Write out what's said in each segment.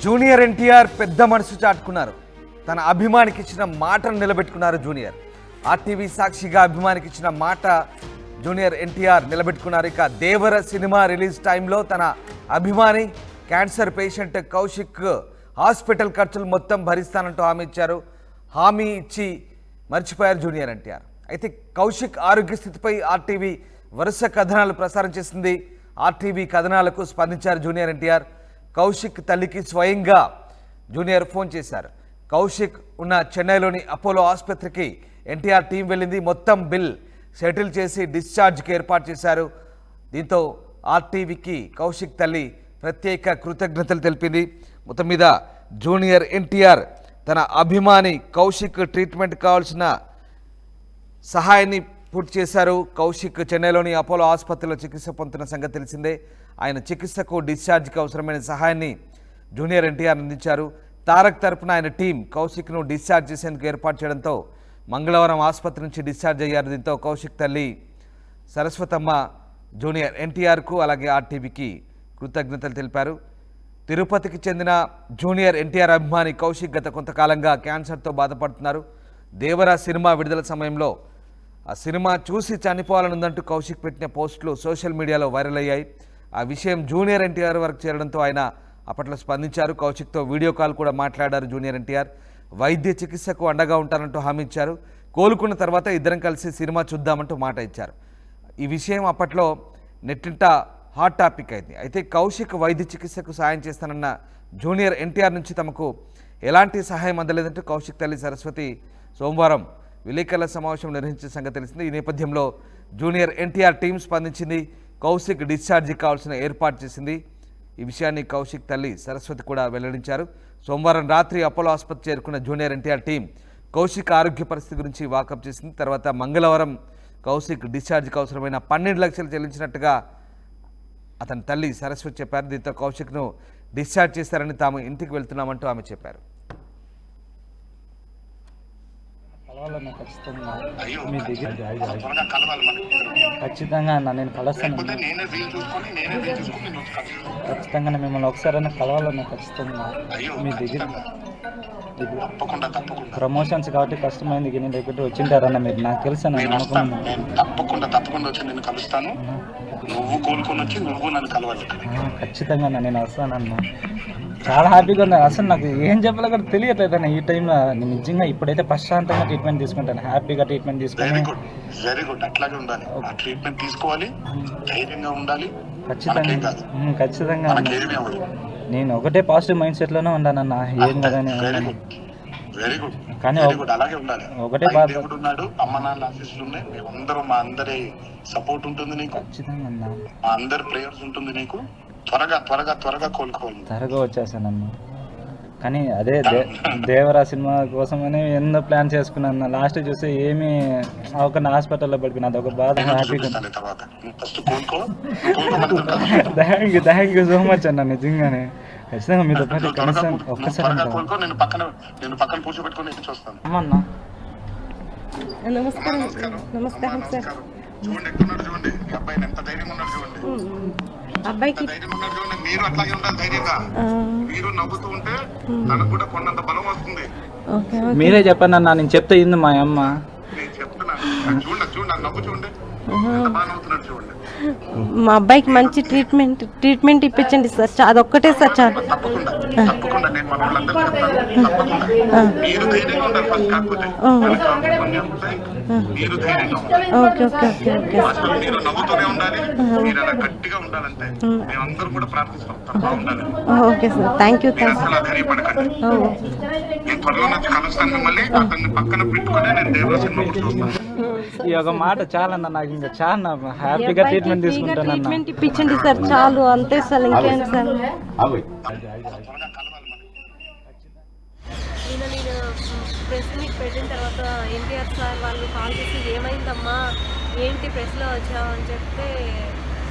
Junior NTR పెద్ద మనసు చాటుకున్నారు. తన అభిమానికి ఇచ్చిన మాటను నిలబెట్టుకున్నారు జూనియర్. ఆర్టీవీ సాక్షిగా అభిమానికి ఇచ్చిన మాట జూనియర్ ఎన్టీఆర్ నిలబెట్టుకున్నారు. ఇక దేవర సినిమా రిలీజ్ టైంలో తన అభిమాని క్యాన్సర్ పేషెంట్ కౌశిక్ హాస్పిటల్ ఖర్చులు మొత్తం భరిస్తానంటూ హామీ ఇచ్చి మర్చిపోయారు జూనియర్ ఎన్టీఆర్. అయితే కౌశిక్ ఆరోగ్య స్థితిపై ఆర్టీవీ వరుస కథనాలు ప్రసారం చేసింది. ఆర్టీవీ కథనాలకు స్పందించారు జూనియర్ ఎన్టీఆర్. కౌశిక్ తల్లికి స్వయంగా జూనియర్ ఫోన్ చేశారు. కౌశిక్ ఉన్న చెన్నైలోని అపోలో ఆసుపత్రికి ఎన్టీఆర్ టీం వెళ్ళింది. మొత్తం బిల్ సెటిల్ చేసి డిశ్చార్జ్కి ఏర్పాటు చేశారు. దీంతో ఆర్టీవీకి కౌశిక్ తల్లి ప్రత్యేక కృతజ్ఞతలు తెలిపింది. మొత్తం మీద జూనియర్ ఎన్టీఆర్ తన అభిమాని కౌశిక్ ట్రీట్మెంట్ కావాల్సిన సహాయాన్ని పూర్తి చేశారు. కౌశిక్ చెన్నైలోని అపోలో ఆసుపత్రిలో చికిత్స పొందుతున్న సంగతి తెలిసిందే. ఆయన చికిత్సకు డిశ్చార్జ్కి అవసరమైన సహాయాన్ని జూనియర్ ఎన్టీఆర్ అందించారు. తారక్ తరపున ఆయన టీం కౌశిక్ను డిశ్చార్జ్ చేసేందుకు ఏర్పాటు చేయడంతో మంగళవారం ఆసుపత్రి నుంచి డిశ్చార్జ్ అయ్యారు. దీంతో కౌశిక్ తల్లి సరస్వతమ్మ జూనియర్ ఎన్టీఆర్కు అలాగే ఆర్టీవీకి కృతజ్ఞతలు తెలిపారు. తిరుపతికి చెందిన జూనియర్ ఎన్టీఆర్ అభిమాని కౌశిక్ గత కొంతకాలంగా క్యాన్సర్తో బాధపడుతున్నారు. దేవరా సినిమా విడుదల సమయంలో ఆ సినిమా చూసి చనిపోవాలనుందంటూ కౌశిక్ పెట్టిన పోస్టులు సోషల్ మీడియాలో వైరల్ అయ్యాయి. ఆ విషయం జూనియర్ ఎన్టీఆర్ వరకు చేరడంతో ఆయన అప్పట్లో స్పందించారు. కౌశిక్తో వీడియో కాల్ కూడా మాట్లాడారు జూనియర్ ఎన్టీఆర్. వైద్య చికిత్సకు అండగా ఉంటానంటూ హామీ ఇచ్చారు. కోలుకున్న తర్వాత ఇద్దరం కలిసి సినిమా చూద్దామంటూ మాట ఇచ్చారు. ఈ విషయం అప్పట్లో నెట్టింట హాట్ టాపిక్ అయింది. అయితే కౌశిక్ వైద్య చికిత్సకు సాయం చేస్తానన్న జూనియర్ ఎన్టీఆర్ నుంచి తమకు ఎలాంటి సహాయం అందలేదంటూ కౌశిక్ తల్లి సరస్వతి సోమవారం విలేకరుల సమావేశం నిర్వహించిన సంగతి తెలిసింది. ఈ నేపథ్యంలో జూనియర్ ఎన్టీఆర్ టీం స్పందించింది. కౌశిక్ డిశ్చార్జికి కావాల్సిన ఏర్పాటు చేసింది. ఈ విషయాన్ని కౌశిక్ తల్లి సరస్వతి కూడా వెల్లడించారు. సోమవారం రాత్రి అపోలో ఆసుపత్రి చేరుకున్న జూనియర్ ఎన్టీఆర్ టీం కౌశిక్ ఆరోగ్య పరిస్థితి గురించి వాకప్ చేసింది. తర్వాత మంగళవారం కౌశిక్ డిశ్చార్జికి అవసరమైన 12 లక్షలు చెల్లించినట్టుగా అతని తల్లి సరస్వతి చెప్పారు. దీంతో కౌశిక్ను డిశ్చార్జ్ చేశారని తాము ఇంటికి వెళ్తున్నామంటూ ఆమె చెప్పారు. ఖచ్చితంగా అన్న నేను కలుస్తాను. ఖచ్చితంగా మిమ్మల్ని ఒకసారైనా కలవాలన్నా ఖచ్చితంగా మీ దగ్గర ప్రమోషన్స్ కాబట్టి కష్టమైంది. నేను దగ్గర వచ్చింటారన్న మీరు నాకు తెలుసు తప్పకుండా వచ్చి నేను కలుస్తాను. నువ్వు కోలుకొని వచ్చి నువ్వు నన్ను కలవాలి. ఖచ్చితంగా నేను వస్తానన్నా. చాలా హ్యాపీగా ఉంది. అసలు నాకు ఏం చెప్పాలో కూడా తెలియట్లేదు అన్న. ఈ టైంలో నేను నిజంగా ఇప్పుడైతే ప్రశాంతంగా ట్రీట్మెంట్ తీసుకుంటాను. హ్యాపీగా ట్రీట్మెంట్ తీసుకుని వెరీ గుడ్ అట్లాగే ఉండాలి. ఆ ట్రీట్మెంట్ తీసుకోవాలి, ధైర్యంగా ఉండాలి. ఖచ్చితంగా నేను ఒకటే పాజిటివ్ మైండ్ సెట్ లోనే ఉన్నానన్న. ఏం కదని వెరీ గుడ్ కానీ అలాగే ఉండాలి. ఒకటే దేవుడు ఉన్నాడు, అమ్మ నాన్న ఆశీస్సులు ఉన్నాయి. మేమందరం మా అందరి సపోర్ట్ ఉంటుంది నీకు. ఖచ్చితంగా మా అందరి ప్రేయర్స్ ఉంటుంది నీకు. త్వరగా కోలుకోవాలి. త్వరగా వచ్చేసానన్న. కానీ అదే దేవరా సినిమా కోసమని ఎన్నో ప్లాన్ చేసుకున్నాను. లాస్ట్ చూస్తే ఏమీ ఒక హాస్పిటల్లో పడిపోయినా అదొక బాధ. హ్యాపీగా థ్యాంక్ యూ సో మచ్ అన్న. నిజంగానే ఖచ్చితంగా మీతో పాటు కనీసం ఒక్కసారి అమ్మన్నా. నమస్కారం సార్. అబ్బాయికి మీరు అట్లాగే ఉండాలి, ధైర్యంగా. మీరు నవ్వుతూ ఉంటే తనకు కూడా కొన్నంత బలం వస్తుంది. మీరే చెప్పండి అన్న. నేను చెప్తే ఇంది మా అమ్మ. నేను చెప్తున్నాను, చూడండి నవ్వు చూడండి. మా అబ్బాయికి మంచి ట్రీట్మెంట్ ఇప్పించండి సార్. అదొక్కటే సార్ చాలు. తప్పకుండా నేను మన వాళ్ళందరూ చెప్తాను. మీరు ధైర్యంగా ఉండాలి ఫస్ట్. కాకపోతే మీరు ధైర్యంగా ఉండాలి. మీరు నవ్వుతూనే ఉండాలి. మీరు అలా గట్టిగా ఉండాలంటే మేమందరం కూడా ప్రార్థిస్తాం. బాగుండాలి. Okay sir. Thank you. అసలు ధైర్యపడకండి. నేను త్వరలో నుంచి కలుస్తాను మిమ్మల్ని. అతన్ని పక్కన పెట్టుకుని నేను దేవరా సినిమా కూడా చూస్తాను. ఈ ఒక మాట చాలన్నా. నాకు ఇంకా చాలా హ్యాపీగా ట్రీట్మెంట్ తీసుకుంటాను. ట్రీట్మెంట్ ఇప్పించండి సార్ చాలు. అంతే సార్. ఇంకేంటి సార్. నేను ప్రెస్ మీట్ పెట్టిన తర్వాత ఎన్టీఆర్ సార్ వాళ్ళు కాల్ చేసి ఏమైందమ్మా, ఏంటి ప్రెస్లో వచ్చావు అని చెప్తే,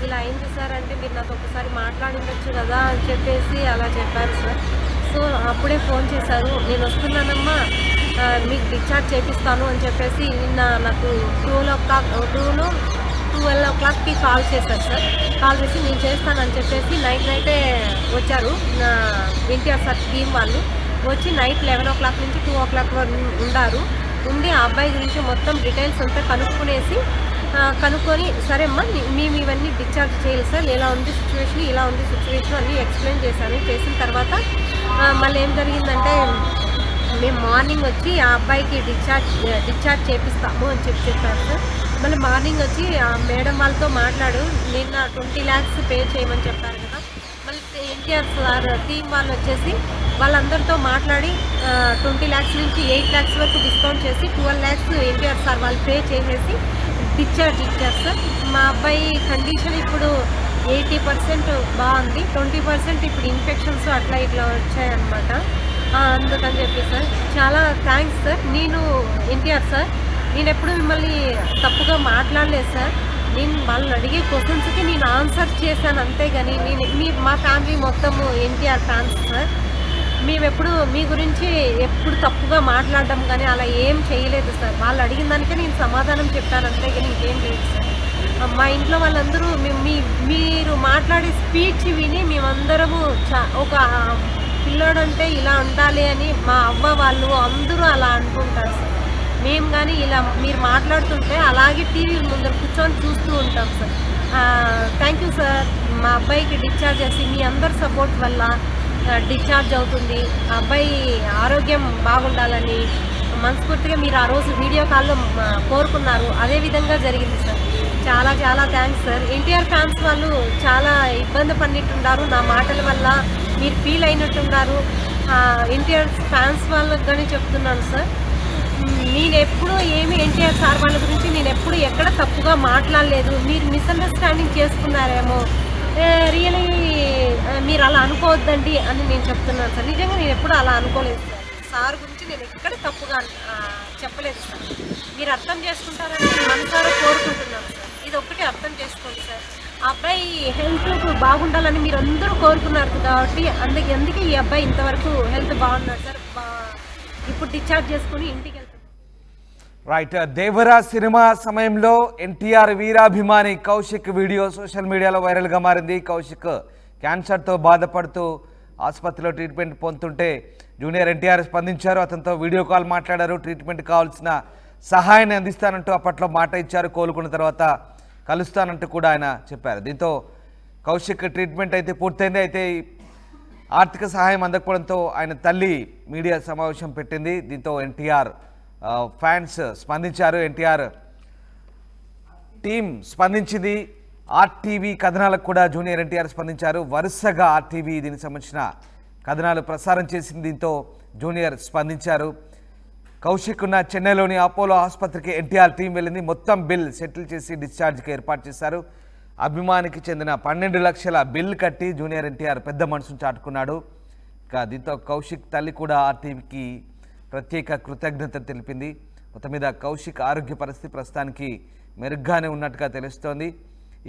ఇలా అయింది సార్ అంటే మీరు నాకు ఒకసారి మాట్లాడిండొచ్చు కదా అని చెప్పేసి అలా చెప్పారు సార్. సో అప్పుడే ఫోన్ చేశారు, నేను వస్తున్నానమ్మా, మీకు డిశ్చార్జ్ చేపిస్తాను అని చెప్పేసి నిన్న నాకు 2 12 o'clockకి కాల్ చేశారు సార్. కాల్ చేసి నేను చేస్తానని చెప్పేసి నైటే వచ్చారు నా ఎన్టీఆర్ సార్ టీం వాళ్ళు. వచ్చి నైట్ 11 o'clock నుంచి 2 o'clock వరకు ఉండారు. ఉండి ఆ అబ్బాయి గురించి మొత్తం డీటెయిల్స్ అంతా కనుక్కొని సరే అమ్మా మేము ఇవన్నీ డిశ్చార్జ్ చేయాలి సార్, ఇలా ఉంది సిచ్యువేషన్ అన్నీ ఎక్స్ప్లెయిన్ చేశాను. చేసిన తర్వాత మళ్ళీ ఏం జరిగిందంటే మేము మార్నింగ్ వచ్చి ఆ అబ్బాయికి డిశ్చార్జ్ చేపిస్తాము అని చెప్పారు సార్. మళ్ళీ మార్నింగ్ వచ్చి ఆ మేడం వాళ్ళతో మాట్లాడు, నిన్న 20 lakhs పే చేయమని చెప్పారు కదా. మళ్ళీ ఎన్టీఆర్ సార్ టీం వాళ్ళు వచ్చేసి వాళ్ళందరితో మాట్లాడి 20 lakhs నుంచి 8 lakhs వరకు డిస్కౌంట్ చేసి 12 lakhs ఎన్టీఆర్ సార్ వాళ్ళు పే చేసేసి డిశ్చార్జ్ ఇచ్చారు సార్. మా అబ్బాయి కండిషన్ ఇప్పుడు 80% బాగుంది, 20% ఇప్పుడు ఇన్ఫెక్షన్స్ అట్లా ఇట్లా వచ్చాయన్నమాట. అందుకని చెప్పి సార్ చాలా థ్యాంక్స్ సార్. నేను ఎన్టీఆర్ సార్ నేను ఎప్పుడు మిమ్మల్ని తప్పుగా మాట్లాడలేదు సార్. నేను వాళ్ళని అడిగే క్వశ్చన్స్కి నేను ఆన్సర్ చేశాను అంతేగాని మా ఫ్యామిలీ మొత్తము ఎన్టీఆర్ ఫ్యాన్స్ సార్. మేము ఎప్పుడు మీ గురించి ఎప్పుడు తప్పుగా మాట్లాడడం కానీ అలా ఏం చేయలేదు సార్. వాళ్ళు అడిగిన దానికే నేను సమాధానం చెప్పాను అంతేగాని ఇంకేం లేదు సార్. మా ఇంట్లో వాళ్ళందరూ మీరు మాట్లాడే స్పీచ్ విని మేమందరము ఒక పిల్లోడంటే ఇలా ఉండాలి అని మా అవ్వ వాళ్ళు అందరూ అలా అనుకుంటారు సార్. మేము కానీ ఇలా మీరు మాట్లాడుతుంటే అలాగే టీవీ ముందర కూర్చొని చూస్తూ ఉంటాం సార్. Thank you sir. మా అబ్బాయికి డిశ్చార్జ్ చేసి మీ అందరి సపోర్ట్ వల్ల డిశ్చార్జ్ అవుతుంది. ఆ అబ్బాయి ఆరోగ్యం బాగుండాలని మనస్ఫూర్తిగా మీరు ఆ రోజు వీడియో కాల్లో కోరుకున్నారు, అదే విధంగా జరిగింది సార్. చాలా చాలా థ్యాంక్స్ సార్. ఎన్టీఆర్ ఫ్యాన్స్ వాళ్ళు చాలా ఇబ్బంది పడినట్టున్నారు నా మాటల వల్ల, మీరు ఫీల్ అయినట్టున్నారు. ఎన్టీఆర్ ఫ్యాన్స్ వాళ్ళకి కానీ చెప్తున్నాను సార్, నేను ఎప్పుడు ఎన్టీఆర్ సార్ వాళ్ళ గురించి నేను ఎప్పుడు ఎక్కడ తప్పుగా మాట్లాడలేదు. మీరు మిస్అండర్స్టాండింగ్ చేసుకున్నారేమో, రియలీ మీరు అలా అనుకోవద్దండి అని నేను చెప్తున్నాను సార్. నిజంగా నేను ఎప్పుడు అలా అనుకోలేదు సార్. సార్ గురించి నేను ఎక్కడ తప్పుగా చెప్పలేదు సార్. మీరు అర్థం చేసుకుంటారని నేను మనసారా కోరుకుంటున్నాను సార్. ఇది ఒక్కటి అర్థం చేసుకోండి సార్. ఆ అబ్బాయి హెల్త్ బాగుండాలని మీరు అందరూ కోరుకున్నారు కాబట్టి అందుకే ఈ అబ్బాయి ఇంతవరకు హెల్త్ బాగున్నాడు సార్. ఇప్పుడు డిశ్చార్జ్ చేసుకుని ఇంటికి వెళ్తాను. రైట్, దేవరా సినిమా సమయంలో ఎన్టీఆర్ వీరాభిమాని కౌశిక్ వీడియో సోషల్ మీడియాలో వైరల్గా మారింది. కౌశిక్ క్యాన్సర్తో బాధపడుతూ ఆసుపత్రిలో ట్రీట్మెంట్ పొందుతుంటే జూనియర్ ఎన్టీఆర్ స్పందించారు. అతనితో వీడియో కాల్ మాట్లాడారు. ట్రీట్మెంట్ కావాల్సిన సహాయాన్ని అందిస్తానంటూ అప్పట్లో మాట ఇచ్చారు. కోలుకున్న తర్వాత కలుస్తానంటూ కూడా ఆయన చెప్పారు. దీంతో కౌశిక్ ట్రీట్మెంట్ అయితే పూర్తయింది. అయితే ఆర్థిక సహాయం అందకపోవడంతో ఆయన తల్లి మీడియా సమావేశం పెట్టింది. దీంతో ఎన్టీఆర్ ఫ్యాన్స్ స్పందించారు. ఎన్టీఆర్ టీం స్పందించింది. ఆర్టీవీ కథనాలకు కూడా జూనియర్ ఎన్టీఆర్ స్పందించారు. వరుసగా ఆర్టీవీ దీనికి సంబంధించిన కథనాలు ప్రసారం చేసింది. దీంతో జూనియర్ స్పందించారు. కౌశిక్ ఉన్న చెన్నైలోని అపోలో ఆసుపత్రికి ఎన్టీఆర్ టీం వెళ్ళింది. మొత్తం బిల్ సెటిల్ చేసి డిశ్చార్జ్కి ఏర్పాటు చేశారు. అభిమానికి చెందిన 12 లక్షల బిల్ కట్టి జూనియర్ ఎన్టీఆర్ పెద్ద మనసును చాటుకున్నాడు. ఇక దీంతో కౌశిక్ తల్లి కూడా ఆర్టీవీకి ప్రత్యేక కృతజ్ఞతలు తెలిపింది. మొత్తం మీద కౌశిక్ ఆరోగ్య పరిస్థితి ప్రస్తుతానికి మెరుగ్గానే ఉన్నట్టుగా తెలుస్తోంది.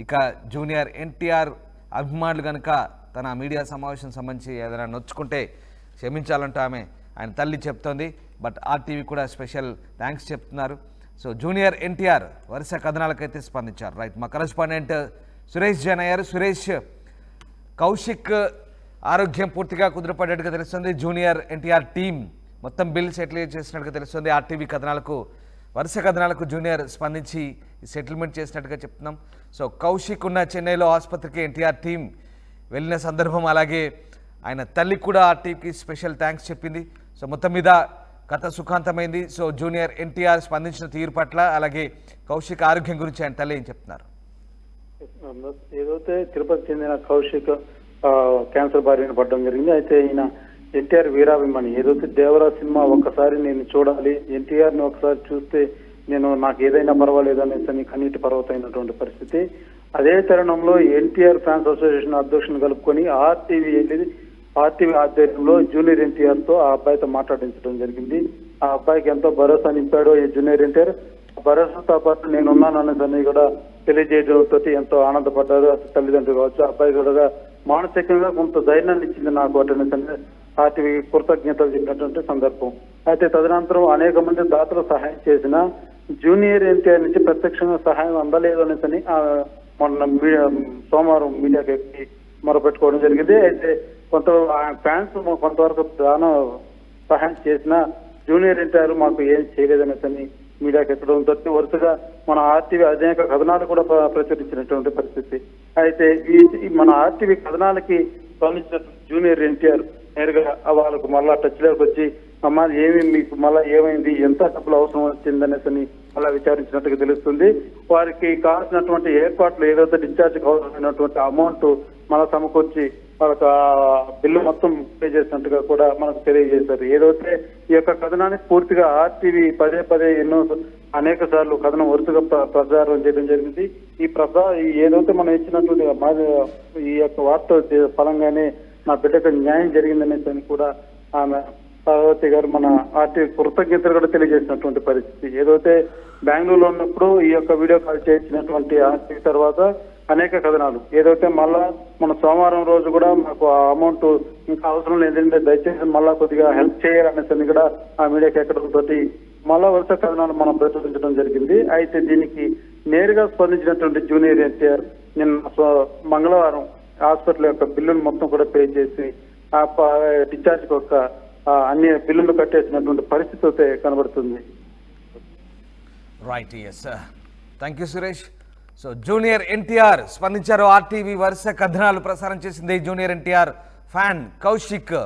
ఇక జూనియర్ ఎన్టీఆర్ అభిమానులు కనుక తన మీడియా సమావేశం సంబంధించి ఏదైనా నొచ్చుకుంటే క్షమించాలంటూ ఆయన తల్లి చెప్తోంది. బట్ ఆర్టీవీ కూడా స్పెషల్ థ్యాంక్స్ చెప్తున్నారు. సో జూనియర్ ఎన్టీఆర్ వరుస కథనాలకైతే స్పందించారు. రైట్, మా కరెస్పాండెంట్ సురేష్ జైన్ అయ్యారు. సురేష్, కౌశిక్ ఆరోగ్యం పూర్తిగా కుదిరిపడ్డట్టుగా తెలుస్తుంది. జూనియర్ ఎన్టీఆర్ టీం మొత్తం బిల్ సెటిల్ చేసినట్టుగా తెలుస్తుంది. ఆర్టీవీ కథనాలకు వరుస కథనాలకు జూనియర్ స్పందించి సెటిల్మెంట్ చేసినట్టుగా చెప్తున్నాం. సో కౌశిక్ ఉన్న చెన్నైలో ఆసుపత్రికి ఎన్టీఆర్ టీం వెళ్ళిన సందర్భం, అలాగే ఆయన తల్లి కూడా ఆర్టీవీకి స్పెషల్ థ్యాంక్స్ చెప్పింది. సో మొత్తం మీద కథ సుఖాంతమైంది. సో జూనియర్ ఎన్టీఆర్ స్పందించిన తీరు పట్ల, అలాగే కౌశిక్ ఆరోగ్యం గురించి ఆయన తల్లి ఏం చెప్తున్నారు? ఏదైతే తిరుపతి చెందిన కౌశిక్ క్యాన్సర్ బారిన పడడం జరిగింది. అయితే ఈయన ఎన్టీఆర్ వీరాభిమాని. ఏదైతే దేవరా సినిమా ఒక్కసారి నేను చూడాలి, ఎన్టీఆర్ని ఒకసారి చూస్తే నాకు ఏదైనా పర్వాలేదు అనేసి కన్నీటి పర్వతమైనటువంటి పరిస్థితి. అదే తరుణంలో ఎన్టీఆర్ ఫ్యాన్స్ అసోసియేషన్ అధ్యక్షుని కలుపుకొని ఆర్టీవీ ఆధ్వర్యంలో జూనియర్ ఎన్టీఆర్ తో ఆ అబ్బాయితో మాట్లాడించడం జరిగింది. ఆ అబ్బాయికి ఎంతో భరోసా నింపాడు ఈ జూనియర్ ఎన్టీఆర్. భరోసాతో పాటు నేనున్నాను అనేసి కూడా తెలియజేయడంతో ఎంతో ఆనందపడ్డారు తల్లిదండ్రులు కావచ్చు. ఆ అబ్బాయి కూడా మానసికంగా కొంత ధైర్యాన్ని ఇచ్చింది నాకు అనేసి ఆర్టీవీకి కృతజ్ఞతలు చెప్పినటువంటి సందర్భం. అయితే తదనంతరం అనేక మంది దాతలు సహాయం చేసిన జూనియర్ ఎన్టీఆర్ నుంచి ప్రత్యక్షంగా సహాయం అందలేదు అనేసి మొన్న సోమవారం మీడియాకి మొరపెట్టుకోవడం జరిగింది. అయితే కొంత ఫ్యాన్స్ కొంతవరకు దాన సహాయం చేసినా జూనియర్ ఎన్టీఆర్ మాకు ఏం చేయలేదనేసి మీడియాకి ఎక్కడంతో వరుసగా మన ఆర్టీవీ అనేక కథనాలు కూడా ప్రచురించినటువంటి పరిస్థితి. అయితే ఈ మన ఆర్టీవీ కథనాలకి స్పందించిన జూనియర్ ఎన్టీఆర్ నేరుగా వాళ్ళకు మళ్ళా టచ్ లోకి వచ్చి అమ్మా మీకు మళ్ళా ఏమైంది, ఎంత డబ్బులు అవసరం వచ్చిందనేసి మళ్ళా విచారించినట్టుగా తెలుస్తుంది. వారికి కావాల్సినటువంటి ఏర్పాట్లు ఏదైతే డిశ్చార్జ్ కావాల్సినటువంటి అమౌంట్ మళ్ళా సమకూర్చి వాళ్ళకి బిల్లు మొత్తం పే చేసినట్టుగా కూడా మనకు తెలియజేశారు. ఏదైతే ఈ యొక్క కథనాన్ని పూర్తిగా ఆర్టీవీ పదే అనేక సార్లు కథనం వరుసగా ప్రచారం చేయడం జరిగింది. ఏదైతే మనం ఇచ్చినటువంటి ఈ యొక్క వార్త ఫలంగానే నా బిడ్డకు న్యాయం జరిగిందనేసి కూడా ఆమె పార్వతి గారు మన ఆర్టీవీ కృతజ్ఞతలు కూడా తెలియజేసినటువంటి పరిస్థితి. ఏదైతే బెంగళూరులో ఉన్నప్పుడు ఈ యొక్క వీడియో కాల్ చేసినటువంటి ఆర్టీవీ తర్వాత అనేక కథనాలు ఏదైతే మళ్ళా మన సోమవారం రోజు కూడా మాకు ఆ అమౌంట్ ఇంకా అవసరం లేదంటే దయచేసి మళ్ళా కొద్దిగా హెల్ప్ చేయాలనేసి కూడా ఆ మీడియాకి ఎక్కడంతో మళ్ళా వరుస కథనాలు మనం ప్రచురించడం జరిగింది. అయితే దీనికి నేరుగా స్పందించినటువంటి జూనియర్ ఎన్టీఆర్ నిన్న మంగళవారం హాస్పిటల్ యొక్క బిల్లును మొత్తం కూడా పే చేసి ఆ డిశ్చార్జ్ యొక్క అన్ని బిల్లులు కట్టేసినటువంటి పరిస్థితి అయితే కనబడుతుంది. Right, yes, thank you Suresh. So junior NTR స్పందించారు. ఆర్టీవీ వరుస కథనాలు ప్రసారం చేసింది. జూనియర్ ఎన్టీఆర్ ఫ్యాన్ కౌశిక్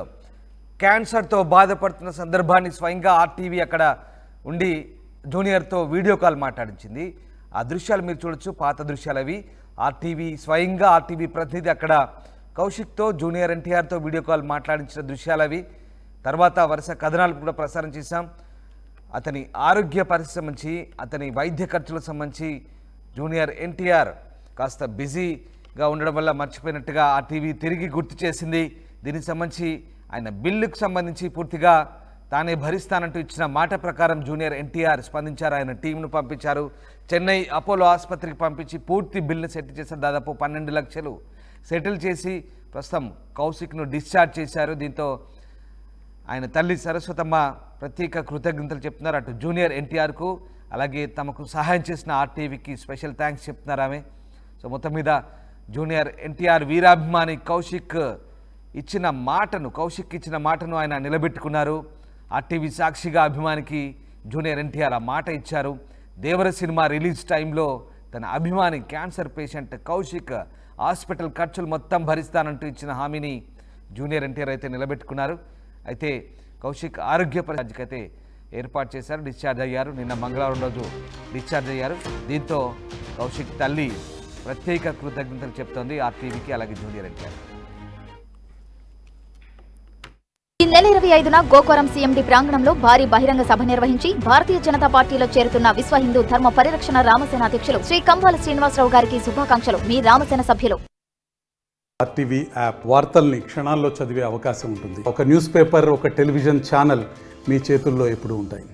క్యాన్సర్తో బాధపడుతున్న సందర్భాన్ని స్వయంగా ఆర్టీవీ అక్కడ ఉండి జూనియర్తో వీడియో కాల్ మాట్లాడించింది. ఆ దృశ్యాలు మీరు చూడొచ్చు, పాత దృశ్యాలు అవి. స్వయంగా ఆర్టీవీ ప్రతినిధి అక్కడ కౌశిక్తో జూనియర్ ఎన్టీఆర్తో వీడియో కాల్ మాట్లాడించిన దృశ్యాలు అవి. తర్వాత వరుస కథనాలు కూడా ప్రసారం చేశాం. అతని ఆరోగ్య పరిస్థితి సంబంధించి, అతని వైద్య ఖర్చులకు సంబంధించి జూనియర్ ఎన్టీఆర్ కాస్త బిజీగా ఉండడం వల్ల మర్చిపోయినట్టుగా ఆ టీవీ తిరిగి గుర్తు చేసింది. దీనికి సంబంధించి ఆయన బిల్లుకు సంబంధించి పూర్తిగా తానే భరిస్తానంటూ ఇచ్చిన మాట ప్రకారం జూనియర్ ఎన్టీఆర్ స్పందించారు. ఆయన టీంను పంపించారు. చెన్నై అపోలో ఆసుపత్రికి పంపించి పూర్తి బిల్లును సెటిల్ చేశారు. దాదాపు 12 లక్షలు సెటిల్ చేసి ప్రస్తుతం కౌశిక్ను డిశ్చార్జ్ చేశారు. దీంతో ఆయన తల్లి సరస్వతమ్మ ప్రత్యేక కృతజ్ఞతలు చెప్తున్నారు. అటు జూనియర్ ఎన్టీఆర్కు అలాగే తమకు సహాయం చేసిన ఆర్టీవీకి స్పెషల్ థ్యాంక్స్ చెప్తున్నారు ఆమె. సో మొత్తం మీద జూనియర్ ఎన్టీఆర్ వీరాభిమాని కౌశిక్ ఇచ్చిన మాటను ఆయన నిలబెట్టుకున్నారు. ఆర్టీవీ సాక్షిగా అభిమానికి జూనియర్ ఎన్టీఆర్ ఆ మాట ఇచ్చారు. దేవర సినిమా రిలీజ్ టైంలో తన అభిమాని క్యాన్సర్ పేషెంట్ కౌశిక్ హాస్పిటల్ ఖర్చులు మొత్తం భరిస్తానంటూ ఇచ్చిన హామీని జూనియర్ ఎన్టీఆర్ అయితే నిలబెట్టుకున్నారు. అయితే కౌశిక్ ఆరోగ్య పరిస్థితికి అయితే ఏర్పాటు చేశారు. డిశ్చార్జ్ అయ్యారు. నిన్న మంగళవారం రోజు డిశ్చార్జ్ అయ్యారు. దీంతో కౌశిక్ తల్లి ప్రత్యేక కృతజ్ఞతలు చెప్తోంది ఆర్టీవీకి అలాగే జూనియర్ ఎన్టీఆర్. ఈ నెల 25న గోకవరం సీఎండీ ప్రాంగణంలో భారీ బహిరంగ సభ నిర్వహించి భారతీయ జనతా పార్టీలో చేరుతున్న విశ్వ హిందూ ధర్మ పరిరక్షణ రామసేన అధ్యక్షులు శ్రీ కంబాల శ్రీనివాసరావు గారికి శుభాకాంక్షలు. మీ రామసేన సభ్యులు. ఆర్టీవీ యాప్ వార్తల్ని క్షణాల్లో చదివే అవకాశం ఉంటుంది. ఒక న్యూస్ పేపర్, ఒక టెలివిజన్ ఛానల్ మీ చేతుల్లో ఎప్పుడూ ఉంటాయి.